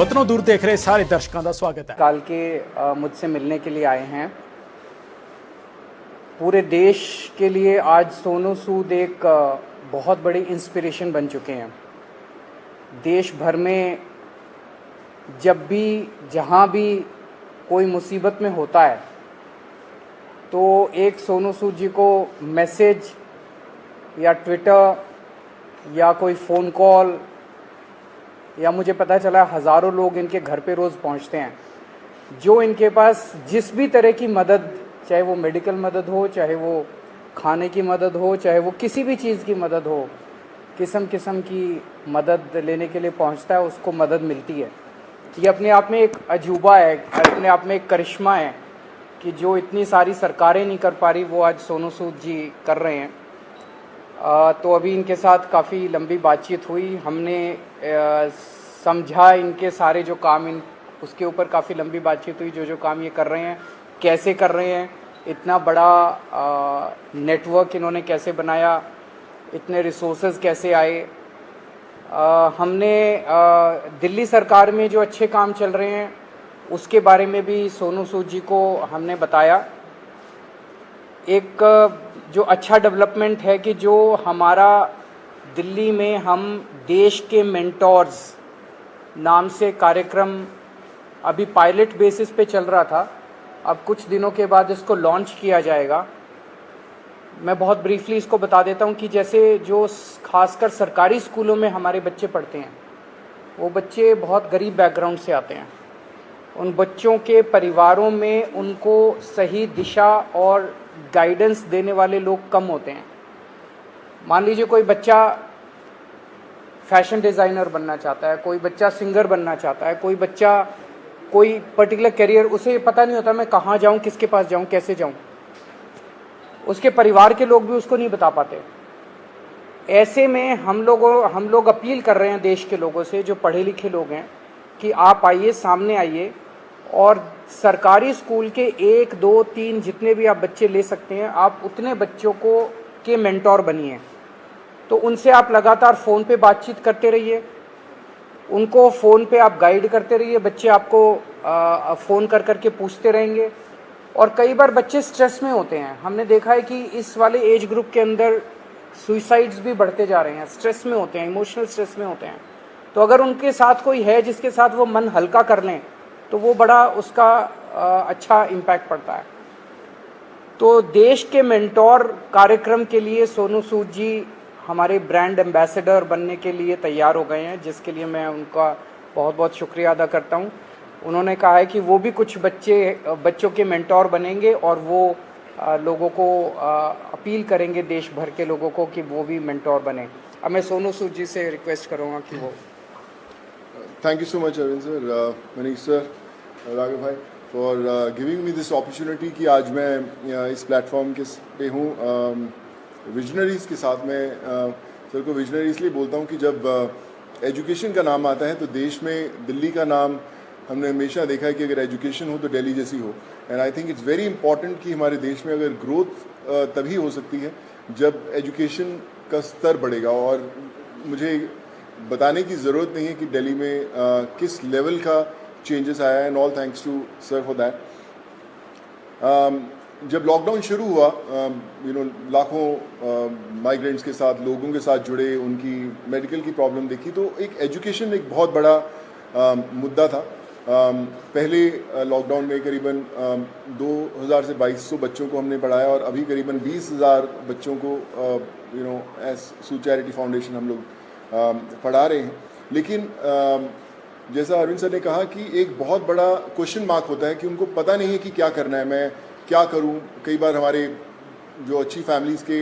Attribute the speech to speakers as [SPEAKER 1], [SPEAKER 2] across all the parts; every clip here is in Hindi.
[SPEAKER 1] वतनों दूर देख रहे सारे दर्शकों का स्वागत है।
[SPEAKER 2] काल के मुझसे मिलने के लिए आए हैं। पूरे देश के लिए आज सोनू सूद एक बहुत बड़ी इंस्पिरेशन बन चुके हैं। देश भर में जब भी जहाँ भी कोई मुसीबत में होता है तो एक सोनू सूद जी को मैसेज या ट्विटर या कोई फ़ोन कॉल या मुझे पता चला हज़ारों लोग इनके घर पे रोज़ पहुंचते हैं, जो इनके पास जिस भी तरह की मदद, चाहे वो मेडिकल मदद हो, चाहे वो खाने की मदद हो, चाहे वो किसी भी चीज़ की मदद हो, किस्म किस्म की मदद लेने के लिए पहुंचता है, उसको मदद मिलती है। ये अपने आप में एक अजूबा है, अपने आप में एक करिश्मा है कि जो इतनी सारी सरकारें नहीं कर पा रही वो आज सोनू सूद जी कर रहे हैं। तो अभी इनके साथ काफ़ी लंबी बातचीत हुई, हमने समझा इनके सारे जो काम उसके ऊपर काफ़ी लंबी बातचीत हुई, जो काम ये कर रहे हैं कैसे कर रहे हैं, इतना बड़ा नेटवर्क इन्होंने कैसे बनाया, इतने रिसोर्सेज कैसे आए। हमने दिल्ली सरकार में जो अच्छे काम चल रहे हैं उसके बारे में भी सोनू सूद जी को हमने बताया। एक जो अच्छा डेवलपमेंट है कि जो हमारा दिल्ली में हम देश के मेंटोर्स नाम से कार्यक्रम अभी पायलट बेसिस पे चल रहा था, अब कुछ दिनों के बाद इसको लॉन्च किया जाएगा। मैं बहुत ब्रीफली इसको बता देता हूँ कि जैसे जो खासकर सरकारी स्कूलों में हमारे बच्चे पढ़ते हैं, वो बच्चे बहुत गरीब बैकग्राउंड से आते हैं। उन बच्चों के परिवारों में उनको सही दिशा और गाइडेंस देने वाले लोग कम होते हैं। मान लीजिए कोई बच्चा फैशन डिज़ाइनर बनना चाहता है, कोई बच्चा सिंगर बनना चाहता है, कोई बच्चा कोई पर्टिकुलर करियर, उसे पता नहीं होता मैं कहाँ जाऊँ, किसके पास जाऊँ, कैसे जाऊँ। उसके परिवार के लोग भी उसको नहीं बता पाते। ऐसे में हम लोग अपील कर रहे हैं देश के लोगों से, जो पढ़े लिखे लोग हैं, कि आप आइए, सामने आइए और सरकारी स्कूल के 1, 2, 3 जितने भी आप बच्चे ले सकते हैं, आप उतने बच्चों को के मेंटोर बनिए। तो उनसे आप लगातार फ़ोन पे बातचीत करते रहिए, उनको फ़ोन पे आप गाइड करते रहिए, बच्चे आपको फ़ोन कर करके पूछते रहेंगे। और कई बार बच्चे स्ट्रेस में होते हैं, हमने देखा है कि इस वाले एज ग्रुप के अंदर सुइसाइड्स भी बढ़ते जा रहे हैं, स्ट्रेस में होते हैं, इमोशनल स्ट्रेस में होते हैं। तो अगर उनके साथ कोई है जिसके साथ वो मन हल्का कर लें तो वो बड़ा उसका अच्छा इम्पैक्ट पड़ता है। तो देश के मेंटोर कार्यक्रम के लिए सोनू सूद जी हमारे ब्रांड एम्बेसडर बनने के लिए तैयार हो गए हैं, जिसके लिए मैं उनका बहुत बहुत शुक्रिया अदा करता हूं। उन्होंने कहा है कि वो भी कुछ बच्चों के मेंटोर बनेंगे और वो लोगों को अपील करेंगे, देश भर के लोगों को, कि वो भी मेंटोर बने। अब मैं सोनू सूद जी से रिक्वेस्ट करूँगा कि वो।
[SPEAKER 3] Thank you so much, Arvind sir, Manish sir, Raghav bhai, for giving me this opportunity कि आज मैं इस प्लेटफॉर्म के पे हूँ विजनरीज़ के साथ में। सर को विजनरी इसलिए बोलता हूँ कि जब एजुकेशन का नाम आता है तो देश में दिल्ली का नाम हमने हमेशा देखा है कि अगर एजुकेशन हो तो दिल्ली जैसी हो। And I think it's very important कि हमारे देश में अगर ग्रोथ तभी हो सकती है जब एजुकेशन का स्तर बढ़ेगा। और मुझे बताने की ज़रूरत नहीं है कि दिल्ली में किस लेवल का चेंजेस आया है, and all thanks to sir for that. जब लॉकडाउन शुरू हुआ, लाखों माइग्रेंट्स के साथ, लोगों के साथ जुड़े, उनकी मेडिकल की प्रॉब्लम देखी, तो एक एजुकेशन एक बहुत बड़ा मुद्दा था। पहले लॉकडाउन में करीबन 2000 से 2200 बच्चों को हमने पढ़ाया और अभी करीबन 20,000 बच्चों को एज सूद चैरिटी फाउंडेशन हम लोग पढ़ा रहे हैं। लेकिन जैसा अरविंद सर ने कहा कि एक बहुत बड़ा क्वेश्चन मार्क होता है कि उनको पता नहीं है कि क्या करना है, मैं क्या करूं। कई बार हमारे जो अच्छी फैमिलीज़ के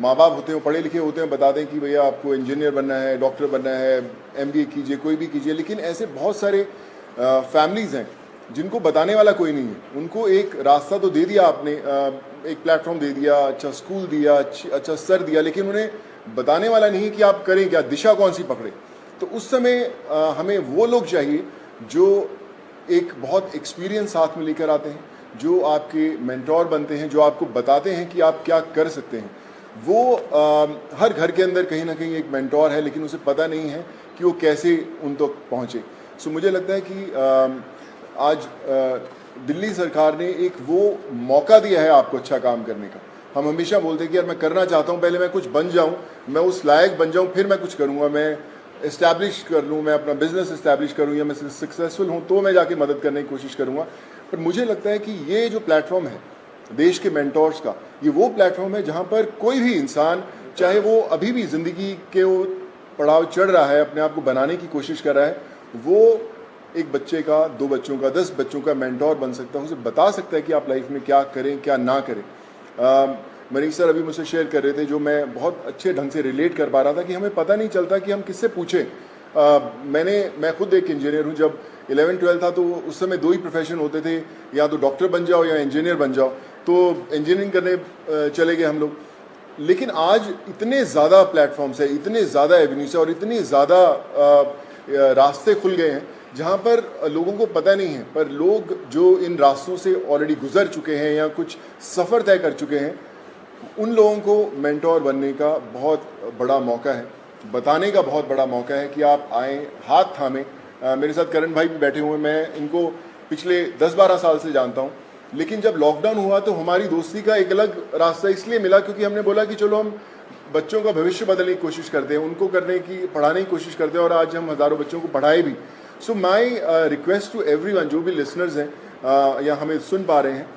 [SPEAKER 3] माँ बाप होते हैं, पढ़े लिखे होते हैं, बताते हैं कि भैया आपको इंजीनियर बनना है, डॉक्टर बनना है, MBA कीजिए, कोई भी कीजिए। लेकिन ऐसे बहुत सारे फैमिलीज़ हैं जिनको बताने वाला कोई नहीं है। उनको एक रास्ता तो दे दिया आपने, एक प्लेटफॉर्म दे दिया, अच्छा स्कूल दिया, अच्छा सर दिया, लेकिन उन्हें बताने वाला नहीं कि आप करें क्या, दिशा कौन सी पकड़े। तो उस समय हमें वो लोग चाहिए जो एक बहुत एक्सपीरियंस साथ में लेकर आते हैं, जो आपके मेंटोर बनते हैं, जो आपको बताते हैं कि आप क्या कर सकते हैं। वो हर घर के अंदर कहीं ना कहीं एक मेंटोर है, लेकिन उसे पता नहीं है कि वो कैसे उन तक पहुँचे। सो मुझे लगता है कि आज दिल्ली सरकार ने एक वो मौका दिया है आपको अच्छा काम करने का। हम हमेशा बोलते हैं कि यार मैं करना चाहता हूँ, पहले मैं कुछ बन जाऊँ, मैं उस लायक बन जाऊँ, फिर मैं कुछ करूँगा, मैं इस्टेब्लिश कर लूँ, मैं अपना बिजनेस इस्टेब्लिश करूँ, या मैं सक्सेसफुल हूँ तो मैं जाके मदद करने की कोशिश करूँगा। पर मुझे लगता है कि ये जो प्लेटफॉर्म है देश के मेंटोर्स का, ये वो प्लेटफॉर्म है जहाँ पर कोई भी इंसान, चाहे वो अभी भी ज़िंदगी के वो पड़ाव चढ़ रहा है, अपने आप को बनाने की कोशिश कर रहा है, वो एक बच्चे का, 2 बच्चों का, 10 बच्चों का मेंटोर बन सकता है, उसे बता सकता है कि आप लाइफ में क्या करें क्या ना करें। मनीष सर अभी मुझसे शेयर कर रहे थे, जो मैं बहुत अच्छे ढंग से रिलेट कर पा रहा था, कि हमें पता नहीं चलता कि हम किससे पूछें। मैं खुद एक इंजीनियर हूँ। जब 11-12 था तो उस समय 2 ही प्रोफेशन होते थे, या तो डॉक्टर बन जाओ या इंजीनियर बन जाओ, तो इंजीनियरिंग करने चले गए हम लोग। लेकिन आज इतने ज़्यादा प्लेटफॉर्म्स है, इतने ज़्यादा एवेन्यूज है और इतने ज़्यादा रास्ते खुल गए हैं जहाँ पर लोगों को पता नहीं है, पर लोग जो इन रास्तों से ऑलरेडी गुजर चुके हैं या कुछ सफ़र तय कर चुके हैं, उन लोगों को मेंटोर बनने का बहुत बड़ा मौका है, बताने का बहुत बड़ा मौका है कि आप आएँ, हाथ थामें। मेरे साथ करण भाई भी बैठे हुए हैं, मैं इनको पिछले 10-12 साल से जानता हूँ। लेकिन जब लॉकडाउन हुआ तो हमारी दोस्ती का एक अलग रास्ता इसलिए मिला क्योंकि हमने बोला कि चलो हम बच्चों का भविष्य बदलने की कोशिश करते हैं, उनको पढ़ाने की कोशिश करते हैं, और आज हम हज़ारों बच्चों को पढ़ाए भी। सो माई रिक्वेस्ट टू एवरीवन, जो भी लिसनर्स हैं या हमें सुन पा रहे हैं,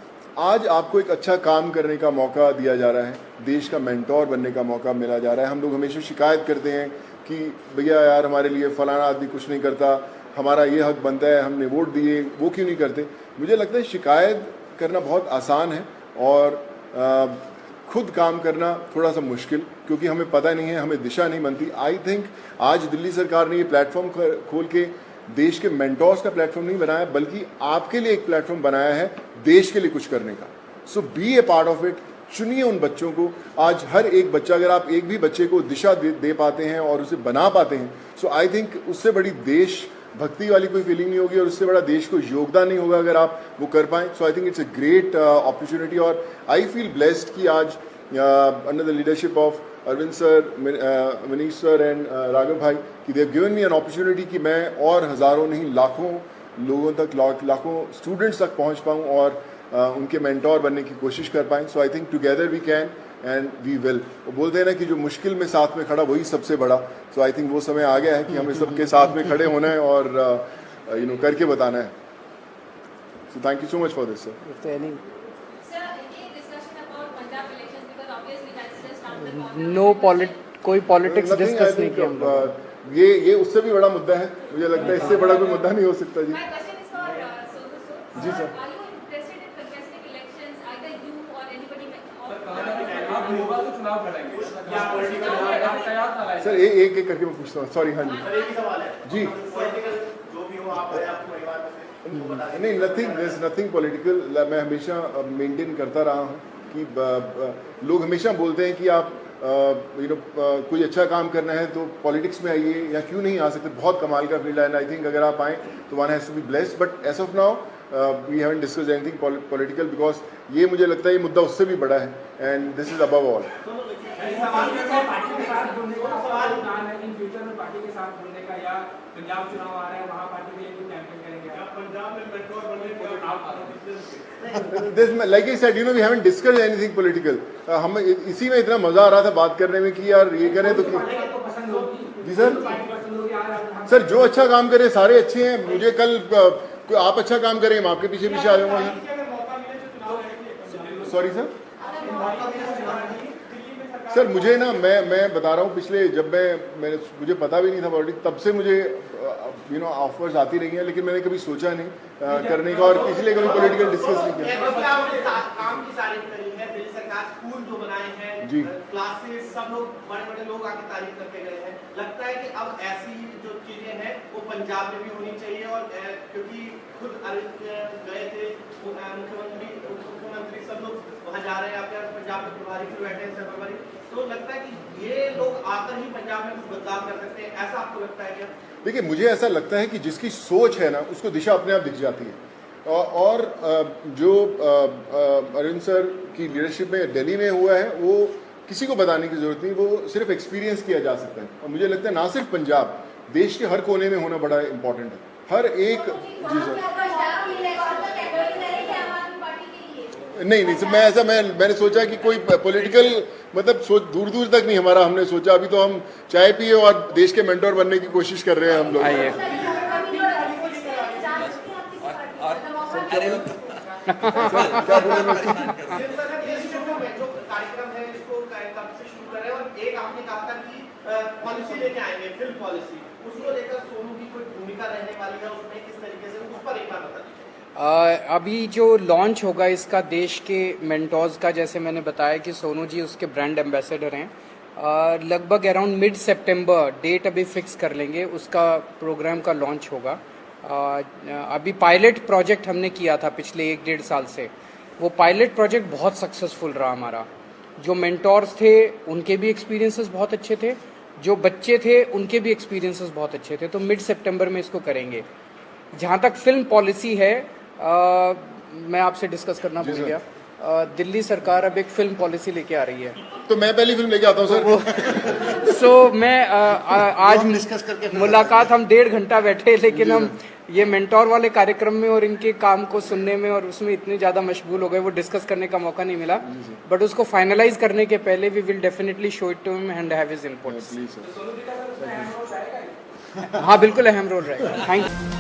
[SPEAKER 3] आज आपको एक अच्छा काम करने का मौका दिया जा रहा है, देश का मेंटोर बनने का मौका मिला जा रहा है। हम लोग हमेशा शिकायत करते हैं कि भैया यार हमारे लिए फलाना आदमी कुछ नहीं करता, हमारा ये हक बनता है, हमने वोट दिए, वो क्यों नहीं करते। मुझे लगता है शिकायत करना बहुत आसान है और खुद काम करना थोड़ा सा मुश्किल, क्योंकि हमें पता नहीं है, हमें दिशा नहीं बनती। आई थिंक आज दिल्ली सरकार ने ये प्लेटफॉर्म खोल के देश के मेंटोर्स का प्लेटफॉर्म नहीं बनाया, बल्कि आपके लिए एक प्लेटफॉर्म बनाया है देश के लिए कुछ करने का। So be a part of it. चुनिए उन बच्चों को। आज हर एक बच्चा, अगर आप एक भी बच्चे को दिशा दे पाते हैं और उसे बना पाते हैं, सो आई थिंक उससे बड़ी देश भक्ति वाली कोई फीलिंग नहीं होगी और उससे बड़ा देश को योगदान नहीं होगा अगर आप वो कर पाएँ। So I think it's a great opportunity और आई फील ब्लेस्ड कि आज under the leadership of Arvind sir, Manish sir and Raghav भाई, कि they have given me an opportunity कि मैं और हज़ारों नहीं लाखों लोगों तक, लाखों स्टूडेंट्स तक पहुंच पाऊं और उनके मेंटोर बनने की कोशिश कर पाएँ। So I think together we can and we will. वो बोलते हैं ना कि जो मुश्किल में साथ में खड़ा वही सबसे बड़ा। सो आई थिंक वो समय आ गया है कि हमें सबके साथ में खड़े होना है और करके बताना है। So thank you so much for this sir.
[SPEAKER 2] कोई पॉलिटिक्स डिस्कस नहीं किया हम लोग।
[SPEAKER 3] ये उससे भी बड़ा मुद्दा है, मुझे लगता है इससे बड़ा कोई मुद्दा नहीं हो सकता। जी जी सर। सर एक एक करके मैं पूछता हूँ, सॉरी। हाँ जी नहीं, नथिंग पॉलिटिकल। मैं हमेशा मेंटेन करता रहा हूँ कि लोग हमेशा बोलते हैं कि आप कोई अच्छा काम करना है तो पॉलिटिक्स में आइए, या क्यों नहीं आ सकते, बहुत कमाल का फील्ड है। एंड आई थिंक अगर आप आएँ तो one has to be blessed. But as of now we haven't discussed anything political, because ये मुझे लगता है ये मुद्दा उससे भी बड़ा है and this is above all. Like I said, we haven't discussed anything political. हम इसी में इतना मजा आ रहा था बात करने में कि यार ये करें तो जी सर जो अच्छा काम करे सारे अच्छे हैं। मुझे कल आप अच्छा काम करें, मैं आपके पीछे पीछे आ जाऊंगा। सॉरी सर मुझे ना, मैं बता रहा हूँ, पिछले जब मुझे पता भी नहीं था पॉलिटिक्स, तब से मुझे ऑफर्स आती रही हैं, लेकिन मैंने कभी सोचा नहीं करने का और इसलिए कभी पॉलिटिकल डिस्कस नहीं किया।
[SPEAKER 4] काम की तारीफ करी है, दिल्ली सरकार स्कूल जो बनाए हैं जी, क्लासेस, सब लोग बड़े लोग आके तारीफ करके गए हैं। लगता है कि अब ऐसी जो चीजें हैं वो पंजाब में भी होनी चाहिए, और क्योंकि खुद गए थे मुख्यमंत्री सब लोग वहाँ जा रहे हैं, आपके पंजाब के प्रभारी भी बैठे हैं प्रभारी, तो लगता है कि ये लोग आकर ही पंजाब में कुछ बदलाव कर सकते हैं, ऐसा आपको लगता है क्या? देखिए मुझे ऐसा लगता है कि जिसकी सोच है ना उसको दिशा अपने आप दिख जाती है। और जो अरविंद सर की लीडरशिप में दिल्ली में हुआ है वो किसी को बताने की जरूरत नहीं, वो सिर्फ एक्सपीरियंस किया जा सकता है। और मुझे लगता है ना सिर्फ पंजाब, देश के हर कोने में होना बड़ा इंपॉर्टेंट है।
[SPEAKER 3] हर एक जी सर नहीं सर, मैंने सोचा कि कोई पॉलिटिकल मतलब सोच दूर दूर तक नहीं हमारा हमने सोचा। अभी तो हम चाय पिए और देश के मेंटोर बनने की कोशिश कर रहे हैं हम लोग।
[SPEAKER 2] आइए
[SPEAKER 3] क्या बोले मैं?
[SPEAKER 4] जो कार्यक्रम है इसको कब से शुरू कर रहे हैं और एक आपने कहा था कि पॉलिसी लेके आएंगे, फिल्म पॉलिसी, उसको लेकर सोनू की कोई भूमिका रहने वाली है उसमें, किस तरीके से, उस पर एक बार बता दीजिए।
[SPEAKER 2] अभी जो लॉन्च होगा इसका देश के मेंटोर्स का, जैसे मैंने बताया कि सोनू जी उसके ब्रांड एम्बेसडर हैं। लगभग अराउंड मिड सितंबर डेट अभी फिक्स कर लेंगे, उसका प्रोग्राम का लॉन्च होगा। अभी पायलट प्रोजेक्ट हमने किया था पिछले 1-1.5 साल से, वो पायलट प्रोजेक्ट बहुत सक्सेसफुल रहा हमारा। जो मेंटोर्स थे उनके भी एक्सपीरियंसेस बहुत अच्छे थे, जो बच्चे थे उनके भी एक्सपीरियंसेस बहुत अच्छे थे। तो मिड सितंबर में इसको करेंगे। जहाँ तक फिल्म पॉलिसी है, मैं आपसे डिस्कस करना भूल गया। दिल्ली सरकार अब एक फिल्म पॉलिसी लेके आ रही है,
[SPEAKER 3] तो मैं पहली फिल्म लेके आता हूँ सर।
[SPEAKER 2] सो मैं आज डिस्कस करके मुलाकात हम 1.5 घंटा बैठे, लेकिन हम ये मेंटोर वाले कार्यक्रम में और इनके काम को सुनने में और उसमें इतने ज़्यादा मशगूल हो गए, वो डिस्कस करने का मौका नहीं मिला। बट उसको फाइनलाइज करने के पहले we will definitely show it to him and have his inputs. हाँ बिल्कुल अहम रोल रहेगा। Thank you.